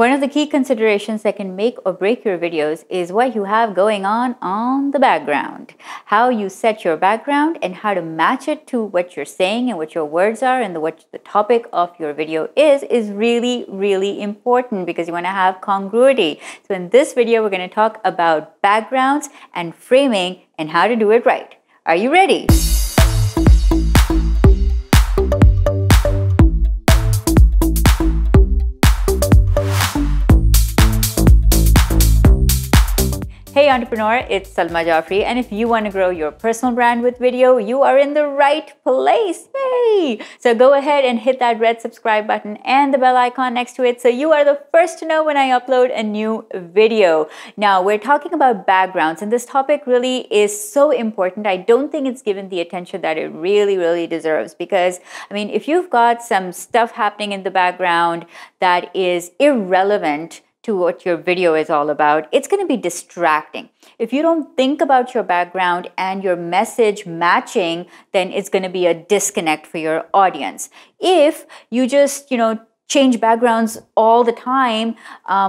One of the key considerations that can make or break your videos is what you have going on the background. How you set your background and how to match it to what you're saying and what your words are and what the topic of your video is really, really important because you want to have congruity. So in this video, we're going to talk about backgrounds and framing and how to do it right. Are you ready? Hey entrepreneur, it's Salma Jafri, and if you want to grow your personal brand with video, you are in the right place. Yay! So go ahead and hit that red subscribe button and the bell icon next to it so you are the first to know when I upload a new video. Now, we're talking about backgrounds, and this topic really is so important. I don't think it's given the attention that it really deserves because, I mean, if you've got some stuff happening in the background that is irrelevant to what your video is all about, it's going to be distracting. If you don't think about your background and your message matching, then it's going to be a disconnect for your audience. If you just, change backgrounds all the time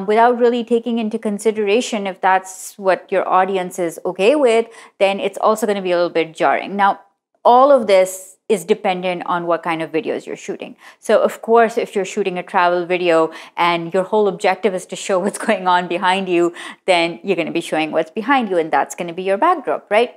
without really taking into consideration if that's what your audience is okay with, then it's also going to be a little bit jarring. Now, all of this is dependent on what kind of videos you're shooting. So of course, if you're shooting a travel video and your whole objective is to show what's going on behind you, then you're going to be showing what's behind you, and that's going to be your backdrop, right?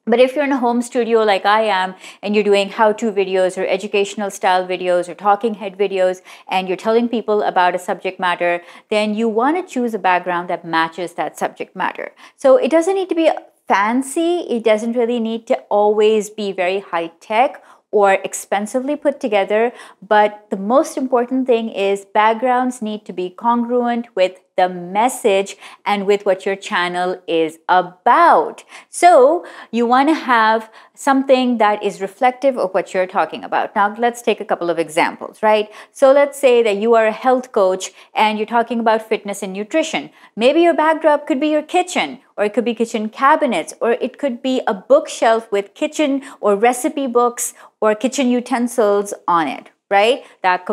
But if you're in a home studio like I am and you're doing how-to videos or educational style videos or talking head videos and you're telling people about a subject matter, then you want to choose a background that matches that subject matter. So it doesn't need to be fancy. It doesn't really need to always be very high-tech or expensively put together. But the most important thing is backgrounds need to be congruent with the message and with what your channel is about. So you want to have something that is reflective of what you're talking about. Now, let's take a couple of examples, right? So let's say that you are a health coach and you're talking about fitness and nutrition. Maybe your backdrop could be your kitchen, or it could be kitchen cabinets, or it could be a bookshelf with kitchen or recipe books or kitchen utensils on it, right? That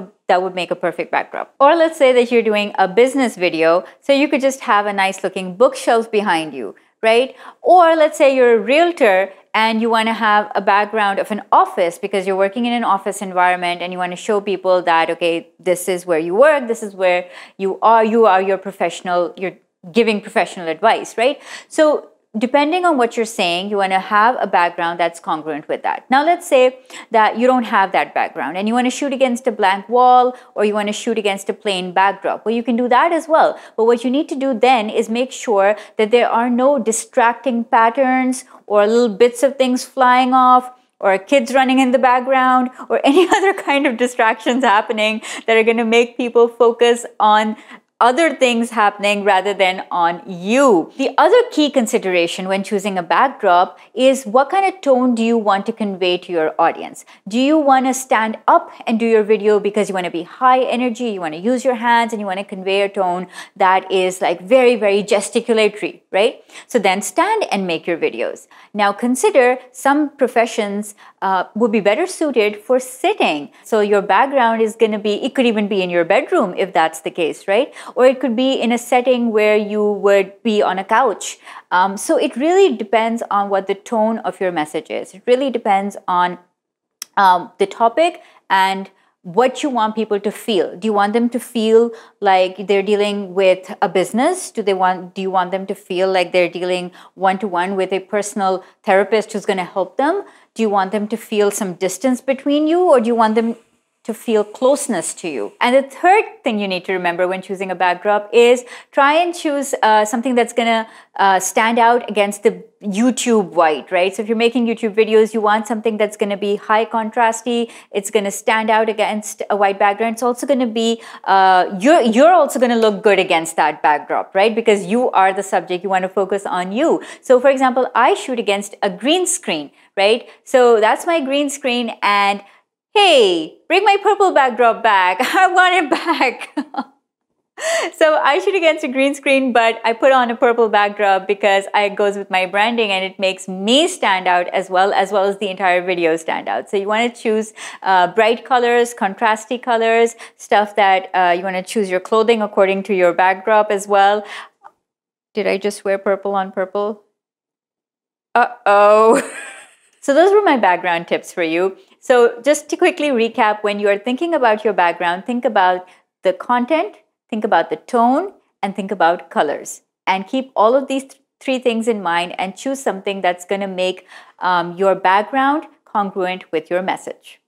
would make a perfect backdrop. Or let's say that you're doing a business video, so you could just have a nice looking bookshelf behind you, right? Or let's say you're a realtor and you want to have a background of an office because you're working in an office environment and you want to show people that, okay, this is where you work, this is where you are your professional, you're giving professional advice, right? So depending on what you're saying, you want to have a background that's congruent with that. Now, let's say that you don't have that background and you want to shoot against a blank wall or you want to shoot against a plain backdrop. Well, you can do that as well. But what you need to do then is make sure that there are no distracting patterns or little bits of things flying off or kids running in the background or any other kind of distractions happening that are going to make people focus on other things happening rather than on you. The other key consideration when choosing a backdrop is what kind of tone do you want to convey to your audience? Do you want to stand up and do your video because you want to be high energy, you want to use your hands and you want to convey a tone that is like very gesticulatory, right? So then stand and make your videos. Now consider some professions would be better suited for sitting. So your background is going to be, it could even be in your bedroom if that's the case, right? Or it could be in a setting where you would be on a couch. So it really depends on what the tone of your message is. It really depends on the topic and what you want people to feel. Do you want them to feel like they're dealing with a business? Do you want them to feel like they're dealing one-to-one with a personal therapist who's going to help them? Do you want them to feel some distance between you, or do you want them to feel closeness to you? And the third thing you need to remember when choosing a backdrop is try and choose something that's gonna stand out against the YouTube white, right? So if you're making YouTube videos, you want something that's gonna be high contrasty, it's gonna stand out against a white background. It's also gonna be, you're also gonna look good against that backdrop, right? Because you are the subject, you wanna focus on you. So for example, I shoot against a green screen, right? So that's my green screen, and hey, bring my purple backdrop back. I want it back. So I shoot against a green screen, but I put on a purple backdrop because it goes with my branding and it makes me stand out as well as the entire video stand out. So you want to choose bright colors, contrasty colors, stuff that you want to choose your clothing according to your backdrop as well. Did I just wear purple on purple? Uh-oh. So those were my background tips for you. So just to quickly recap, when you are thinking about your background, think about the content, think about the tone, and think about colors. And keep all of these three things in mind and choose something that's going to make your background congruent with your message.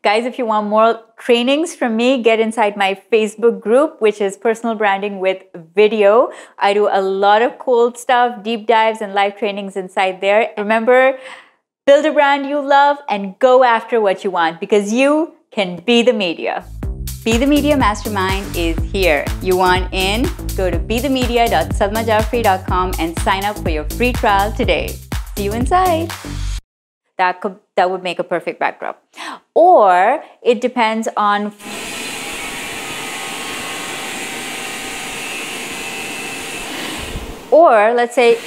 Guys, if you want more trainings from me, get inside my Facebook group, which is Personal Branding with Video. I do a lot of cool stuff, deep dives and live trainings inside there. Remember, build a brand you love and go after what you want because you can be the media. Be the Media Mastermind is here. You want in? Go to bethemedia.salmajafri.com and sign up for your free trial today. See you inside. That would make a perfect backdrop. Or it depends on... Or let's say